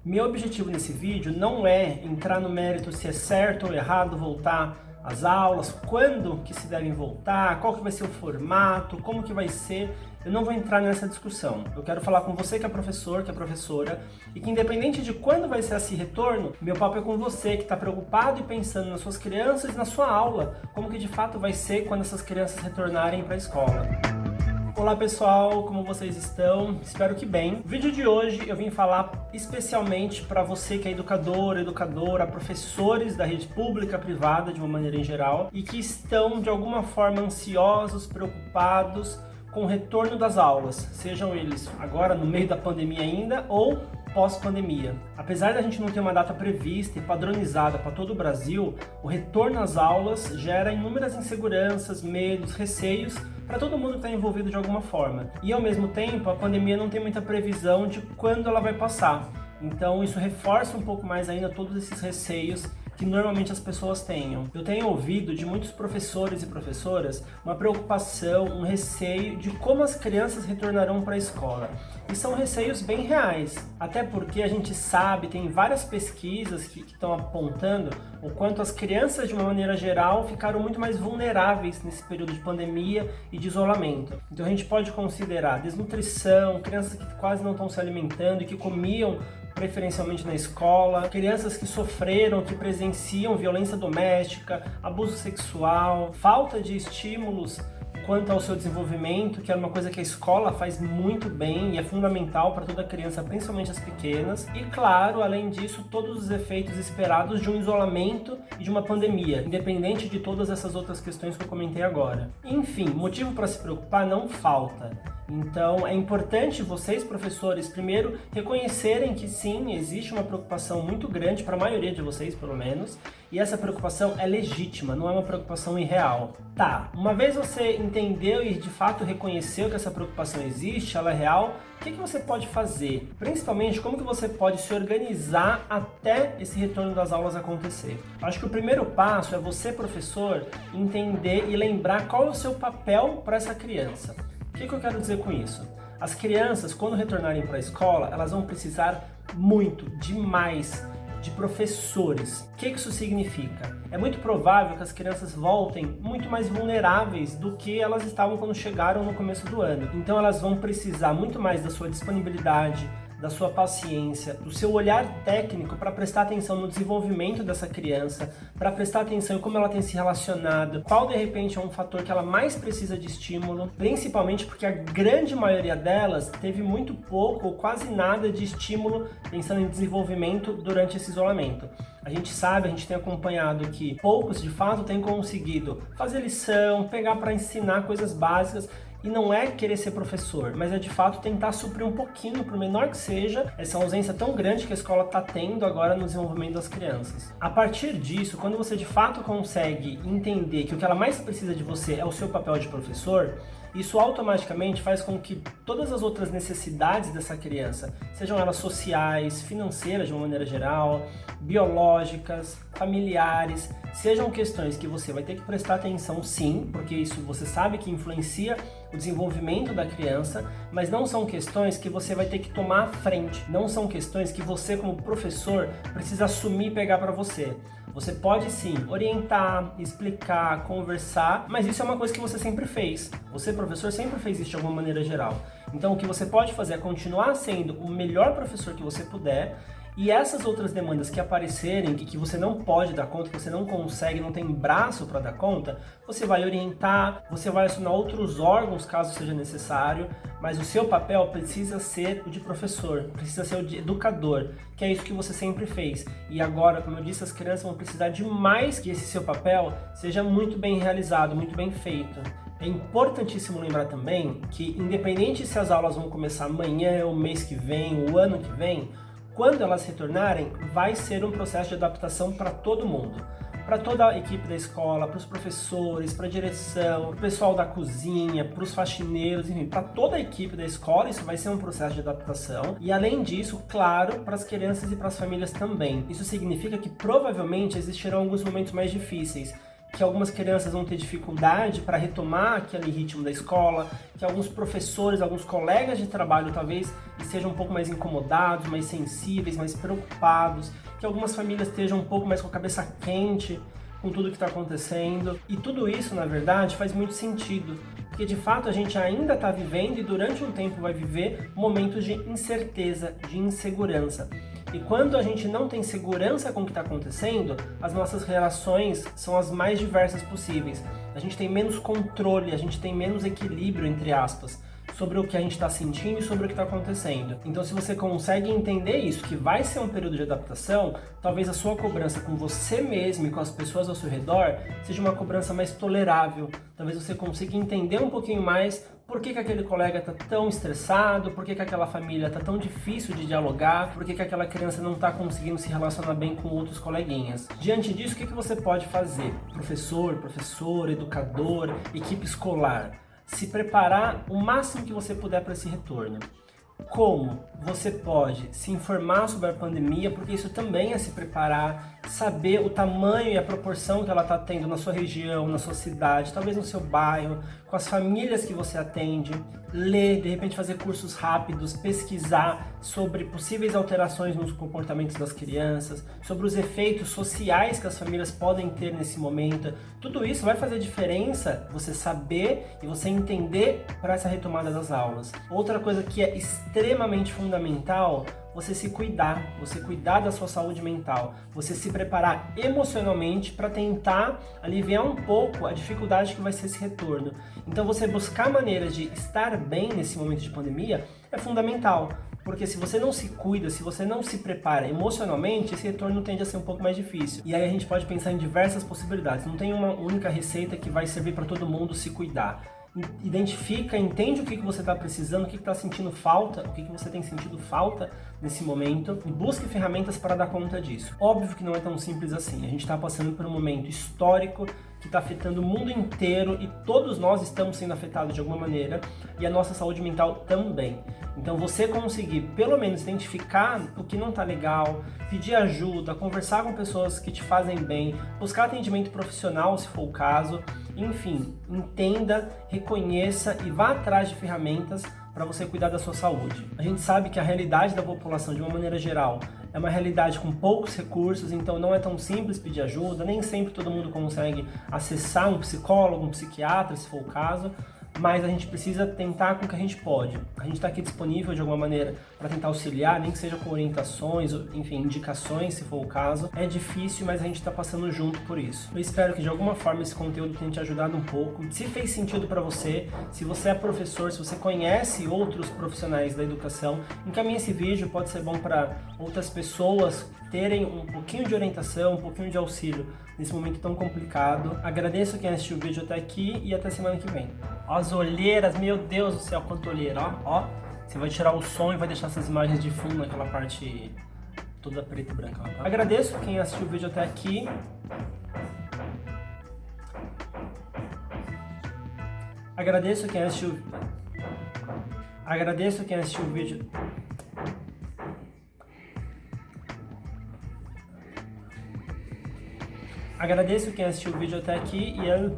Meu objetivo nesse vídeo não é entrar no mérito se é certo ou errado voltar às aulas, quando que se devem voltar, qual que vai ser o formato, como que vai ser. Eu não vou entrar nessa discussão. Eu quero falar com você que é professor, que é professora, e que independente de quando vai ser esse retorno, meu papo é com você que está preocupado e pensando nas suas crianças e na sua aula, como que de fato vai ser quando essas crianças retornarem para a escola. Olá pessoal, como vocês estão? Espero que bem. No vídeo de hoje eu vim falar especialmente para você que é educador, educadora, professores da rede pública, privada de uma maneira em geral e que estão de alguma forma ansiosos, preocupados com o retorno das aulas, sejam eles agora no meio da pandemia ainda ou pós-pandemia. Apesar da gente não ter uma data prevista e padronizada para todo o Brasil, o retorno às aulas gera inúmeras inseguranças, medos, receios para todo mundo que está envolvido de alguma forma. E ao mesmo tempo, a pandemia não tem muita previsão de quando ela vai passar. Então isso reforça um pouco mais ainda todos esses receios que normalmente as pessoas tenham. Eu tenho ouvido de muitos professores e professoras uma preocupação, um receio de como as crianças retornarão para a escola. E são receios bem reais, até porque a gente sabe, tem várias pesquisas que estão apontando o quanto as crianças, de uma maneira geral, ficaram muito mais vulneráveis nesse período de pandemia e de isolamento. Então a gente pode considerar desnutrição, crianças que quase não estão se alimentando e que comiam preferencialmente na escola, crianças que sofreram, que presenciam violência doméstica, abuso sexual, falta de estímulos quanto ao seu desenvolvimento, que é uma coisa que a escola faz muito bem e é fundamental para toda criança, principalmente as pequenas. E claro, além disso, todos os efeitos esperados de um isolamento e de uma pandemia, independente de todas essas outras questões que eu comentei agora. Enfim, motivo para se preocupar não falta. Então é importante vocês, professores, primeiro reconhecerem que sim, existe uma preocupação muito grande para a maioria de vocês, pelo menos, e essa preocupação é legítima, não é uma preocupação irreal. Tá, uma vez você entendeu e de fato reconheceu que essa preocupação existe, ela é real, o que você pode fazer? Principalmente, como que você pode se organizar até esse retorno das aulas acontecer? Acho que o primeiro passo é você, professor, entender e lembrar qual é o seu papel para essa criança. O que eu quero dizer com isso? As crianças, quando retornarem para a escola, elas vão precisar muito, demais, de professores. O que isso significa? É muito provável que as crianças voltem muito mais vulneráveis do que elas estavam quando chegaram no começo do ano. Então elas vão precisar muito mais da sua disponibilidade, da sua paciência, do seu olhar técnico para prestar atenção no desenvolvimento dessa criança, para prestar atenção em como ela tem se relacionado, qual de repente é um fator que ela mais precisa de estímulo, principalmente porque a grande maioria delas teve muito pouco ou quase nada de estímulo pensando em desenvolvimento durante esse isolamento. A gente sabe, a gente tem acompanhado que poucos de fato têm conseguido fazer lição, pegar para ensinar coisas básicas. E não é querer ser professor, mas é de fato tentar suprir um pouquinho, por menor que seja, essa ausência tão grande que a escola está tendo agora no desenvolvimento das crianças. A partir disso, quando você de fato consegue entender que o que ela mais precisa de você é o seu papel de professor, isso automaticamente faz com que todas as outras necessidades dessa criança, sejam elas sociais, financeiras de uma maneira geral, biológicas, familiares, sejam questões que você vai ter que prestar atenção sim, porque isso você sabe que influencia o desenvolvimento da criança, mas não são questões que você vai ter que tomar à frente, não são questões que você como professor precisa assumir e pegar para você. Você pode sim orientar, explicar, conversar, mas isso é uma coisa que você sempre fez. Você, professor, sempre fez isso de alguma maneira geral. Então o que você pode fazer é continuar sendo o melhor professor que você puder. E essas outras demandas que aparecerem, que você não pode dar conta, que você não consegue, não tem braço para dar conta, você vai orientar, você vai acionar outros órgãos caso seja necessário, mas o seu papel precisa ser o de professor, precisa ser o de educador, que é isso que você sempre fez. E agora, como eu disse, as crianças vão precisar de mais que esse seu papel seja muito bem realizado, muito bem feito. É importantíssimo lembrar também que, independente se as aulas vão começar amanhã, o mês que vem, o ano que vem, quando elas retornarem, vai ser um processo de adaptação para todo mundo. Para toda a equipe da escola, para os professores, para a direção, para o pessoal da cozinha, para os faxineiros, enfim, para toda a equipe da escola, isso vai ser um processo de adaptação. E além disso, claro, para as crianças e para as famílias também. Isso significa que provavelmente existirão alguns momentos mais difíceis, que algumas crianças vão ter dificuldade para retomar aquele ritmo da escola, que alguns professores, alguns colegas de trabalho talvez estejam um pouco mais incomodados, mais sensíveis, mais preocupados, que algumas famílias estejam um pouco mais com a cabeça quente com tudo que está acontecendo. E tudo isso, na verdade, faz muito sentido, porque de fato a gente ainda está vivendo e durante um tempo vai viver momentos de incerteza, de insegurança. E quando a gente não tem segurança com o que está acontecendo, as nossas reações são as mais diversas possíveis. A gente tem menos controle, a gente tem menos equilíbrio, entre aspas, sobre o que a gente está sentindo e sobre o que está acontecendo. Então, se você consegue entender isso, que vai ser um período de adaptação, talvez a sua cobrança com você mesmo e com as pessoas ao seu redor seja uma cobrança mais tolerável. Talvez você consiga entender um pouquinho mais por que aquele colega está tão estressado, por que aquela família está tão difícil de dialogar, por que aquela criança não está conseguindo se relacionar bem com outros coleguinhas. Diante disso, o que você pode fazer? Professor, professora, educador, equipe escolar. Se preparar o máximo que você puder para esse retorno. Como você pode se informar sobre a pandemia, porque isso também é se preparar, saber o tamanho e a proporção que ela está tendo na sua região, na sua cidade, talvez no seu bairro, com as famílias que você atende, ler, de repente fazer cursos rápidos, pesquisar sobre possíveis alterações nos comportamentos das crianças, sobre os efeitos sociais que as famílias podem ter nesse momento. Tudo isso vai fazer diferença você saber e você entender para essa retomada das aulas. Outra coisa que é extremamente fundamental, você se cuidar, você cuidar da sua saúde mental, você se preparar emocionalmente para tentar aliviar um pouco a dificuldade que vai ser esse retorno. Então você buscar maneiras de estar bem nesse momento de pandemia é fundamental, porque se você não se cuida, se você não se prepara emocionalmente, esse retorno tende a ser um pouco mais difícil. E aí a gente pode pensar em diversas possibilidades, não tem uma única receita que vai servir para todo mundo se cuidar. Identifica, entende o que você está precisando, o que está sentindo falta, o que você tem sentido falta nesse momento e busque ferramentas para dar conta disso. Óbvio que não é tão simples assim, a gente está passando por um momento histórico que está afetando o mundo inteiro e todos nós estamos sendo afetados de alguma maneira e a nossa saúde mental também. Então você conseguir pelo menos identificar o que não está legal, pedir ajuda, conversar com pessoas que te fazem bem, buscar atendimento profissional se for o caso, enfim, entenda, reconheça e vá atrás de ferramentas para você cuidar da sua saúde. A gente sabe que a realidade da população, de uma maneira geral, é uma realidade com poucos recursos, então não é tão simples pedir ajuda, nem sempre todo mundo consegue acessar um psicólogo, um psiquiatra, se for o caso, mas a gente precisa tentar com o que a gente pode. A gente está aqui disponível de alguma maneira para tentar auxiliar, nem que seja com orientações, enfim, indicações, se for o caso. É difícil, mas a gente está passando junto por isso. Eu espero que de alguma forma esse conteúdo tenha te ajudado um pouco. Se fez sentido para você, se você é professor, se você conhece outros profissionais da educação, encaminhe esse vídeo, pode ser bom para outras pessoas terem um pouquinho de orientação, um pouquinho de auxílio nesse momento tão complicado. Agradeço quem assistiu o vídeo até aqui e até semana que vem. Ó, as olheiras, meu Deus do céu, quanta olheira, ó. Você vai tirar o som e vai deixar essas imagens de fundo naquela parte toda preta e branca. Tá? Agradeço quem assistiu o vídeo até aqui. Agradeço quem assistiu o vídeo. Agradeço quem assistiu o vídeo até aqui e eu